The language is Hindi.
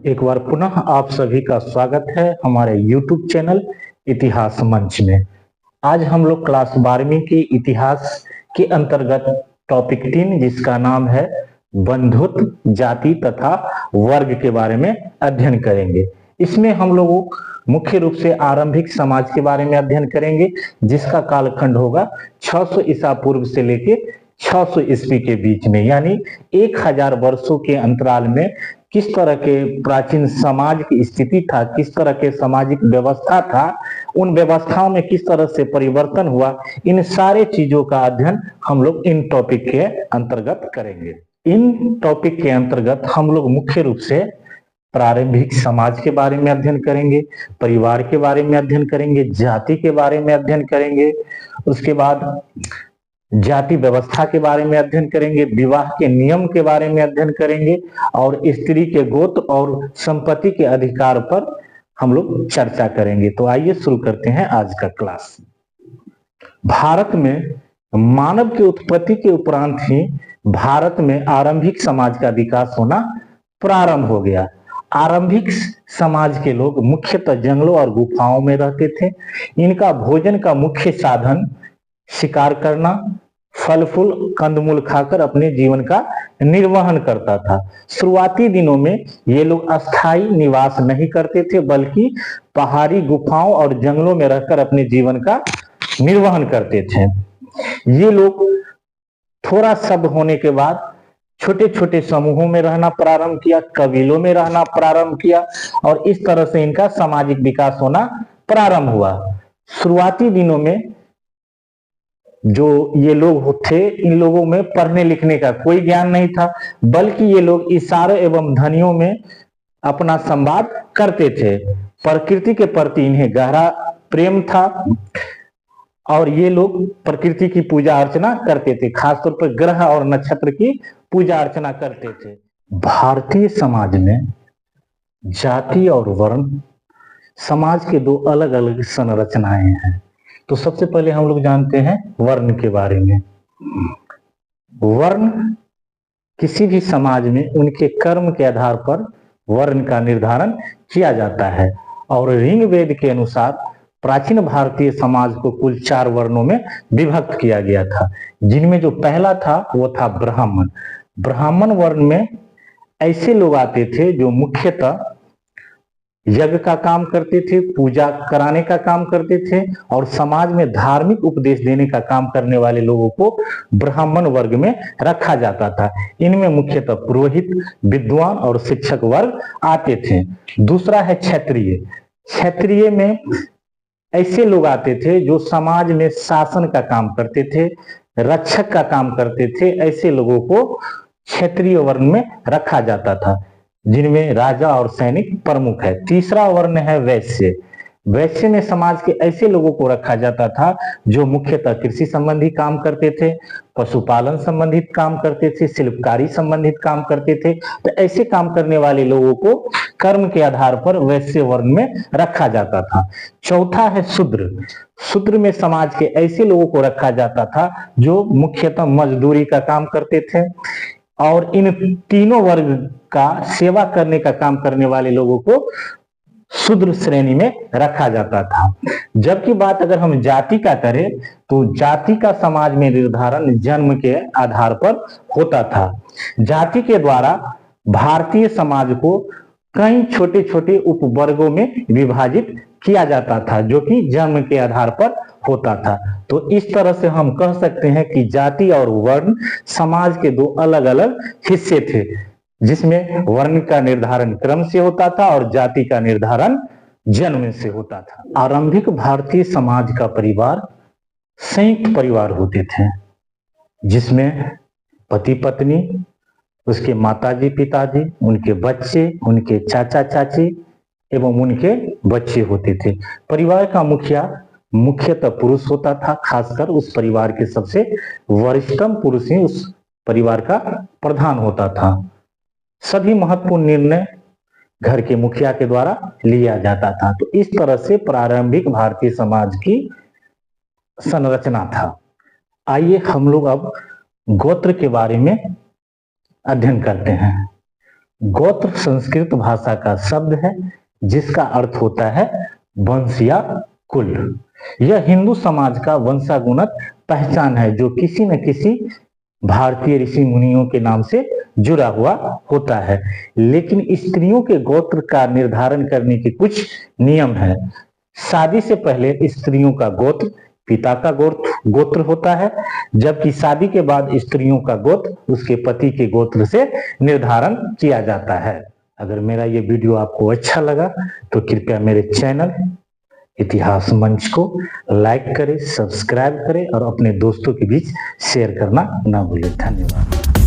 एक बार पुनः आप सभी का स्वागत है हमारे YouTube चैनल इतिहास मंच में। आज हम लोग क्लास 12वीं की इतिहास के अंतर्गत टॉपिक 3 जिसका नाम है बंधुत्व, जाति तथा वर्ग के बारे में अध्ययन करेंगे। इसमें हम लोग मुख्य रूप से आरंभिक समाज के बारे में अध्ययन करेंगे, जिसका कालखंड होगा 600 ईसा पूर्व से लेके 600 ईस्वी के बीच में, यानी 1000 वर्षों के अंतराल में किस तरह के प्राचीन समाज की स्थिति था, किस तरह के सामाजिक व्यवस्था था, उन व्यवस्थाओं में किस तरह से परिवर्तन हुआ, इन सारे चीजों का अध्ययन हम लोग इन टॉपिक के अंतर्गत करेंगे। इन टॉपिक के अंतर्गत हम लोग मुख्य रूप से प्रारंभिक समाज के बारे में अध्ययन करेंगे, परिवार के बारे में अध्ययन करेंगे, जाति के बारे में अध्ययन करेंगे, उसके बाद जाति व्यवस्था के बारे में अध्ययन करेंगे, विवाह के नियम के बारे में अध्ययन करेंगे और स्त्री के गोत्र और संपत्ति के अधिकार पर हम लोग चर्चा करेंगे। तो आइए शुरू करते हैं आज का क्लास। भारत में मानव की उत्पत्ति के उपरांत ही भारत में आरंभिक समाज का विकास होना प्रारंभ हो गया। आरंभिक समाज के लोग मुख्यतः जंगलों और गुफाओं में रहते थे। इनका भोजन का मुख्य साधन शिकार करना, फल फूल कंदमूल खाकर अपने जीवन का निर्वहन करता था। शुरुआती दिनों में ये लोग अस्थायी निवास नहीं करते थे, बल्कि पहाड़ी गुफाओं और जंगलों में रहकर अपने जीवन का निर्वहन करते थे। ये लोग थोड़ा सब होने के बाद छोटे छोटे समूहों में रहना प्रारंभ किया, कबीलों में रहना प्रारंभ किया और इस तरह से इनका सामाजिक विकास होना प्रारंभ हुआ। शुरुआती दिनों में जो ये लोग थे, इन लोगों में पढ़ने लिखने का कोई ज्ञान नहीं था, बल्कि ये लोग इशारों एवं ध्वनियों में अपना संवाद करते थे। प्रकृति के प्रति इन्हें गहरा प्रेम था और ये लोग प्रकृति की पूजा अर्चना करते थे, खासतौर पर ग्रह और नक्षत्र की पूजा अर्चना करते थे। भारतीय समाज में जाति और वर्ण समाज के दो अलग अलग संरचनाएं हैं। तो सबसे पहले हम लोग जानते हैं वर्ण के बारे में। वर्ण किसी भी समाज में उनके कर्म के आधार पर वर्ण का निर्धारण किया जाता है और ऋग्वेद के अनुसार प्राचीन भारतीय समाज को कुल 4 वर्णों में विभक्त किया गया था, जिनमें जो पहला था वो था ब्राह्मण। ब्राह्मण वर्ण में ऐसे लोग आते थे जो मुख्यतः यज्ञ का काम करते थे, पूजा कराने का काम करते थे और समाज में धार्मिक उपदेश देने का काम करने वाले लोगों को ब्राह्मण वर्ग में रखा जाता था। इनमें मुख्यतः पुरोहित, विद्वान और शिक्षक वर्ग आते थे। दूसरा है क्षत्रिय। क्षत्रिय में ऐसे लोग आते थे जो समाज में शासन का काम करते थे, रक्षक का काम करते थे। ऐसे लोगों को क्षत्रिय वर्ण में रखा जाता था, जिनमें राजा और सैनिक प्रमुख है। तीसरा वर्ण है वैश्य। वैश्य में समाज के ऐसे लोगों को रखा जाता था जो मुख्यतः कृषि संबंधी काम करते थे, पशुपालन संबंधित काम करते थे, शिल्पकारी संबंधित काम करते थे। तो ऐसे काम करने वाले लोगों को कर्म के आधार पर वैश्य वर्ण में रखा जाता था। चौथा है शूद्र। शूद्र में समाज के ऐसे लोगों को रखा जाता था जो मुख्यतः मजदूरी का काम करते थे और इन तीनों वर्ग का सेवा करने का काम करने वाले लोगों को शूद्र श्रेणी में रखा जाता था। जबकि बात अगर हम जाति का करें तो जाति का समाज में निर्धारण जन्म के आधार पर होता था। जाति के द्वारा भारतीय समाज को कई छोटे छोटे उपवर्गों में विभाजित किया जाता था, जो कि जन्म के आधार पर होता था। तो इस तरह से हम कह सकते हैं कि जाति और वर्ण समाज के दो अलग अलग हिस्से थे, जिसमें वर्ण का निर्धारण क्रम से होता था और जाति का निर्धारण जन्म से होता था। आरंभिक भारतीय समाज का परिवार संयुक्त परिवार होते थे, जिसमें पति पत्नी, उसके माताजी पिताजी, उनके बच्चे, उनके चाचा चाची एवं उनके बच्चे होते थे। परिवार का मुखिया मुख्यतः पुरुष होता था, खासकर उस परिवार के सबसे वरिष्ठतम पुरुष ही उस परिवार का प्रधान होता था। सभी महत्वपूर्ण निर्णय घर के मुखिया के द्वारा लिया जाता था। तो इस तरह से प्रारंभिक भारतीय समाज की संरचना था। आइए हम लोग अब गोत्र के बारे में अध्ययन करते हैं। गोत्र संस्कृत भाषा का शब्द है जिसका अर्थ होता है वंश या कुल। यह हिंदू समाज का वंशानुगत पहचान है जो किसी न किसी भारतीय ऋषि मुनियों के नाम से जुड़ा हुआ होता है। लेकिन स्त्रियों के गोत्र का निर्धारण करने के कुछ नियम है। शादी से पहले स्त्रियों का गोत्र पिता का गोत्र होता है, जबकि शादी के बाद स्त्रियों का गोत्र उसके पति के गोत्र से निर्धारण किया जाता है। अगर मेरा ये वीडियो आपको अच्छा लगा तो कृपया मेरे चैनल इतिहास मंच को लाइक करें, सब्सक्राइब करें और अपने दोस्तों के बीच शेयर करना ना भूलें। धन्यवाद।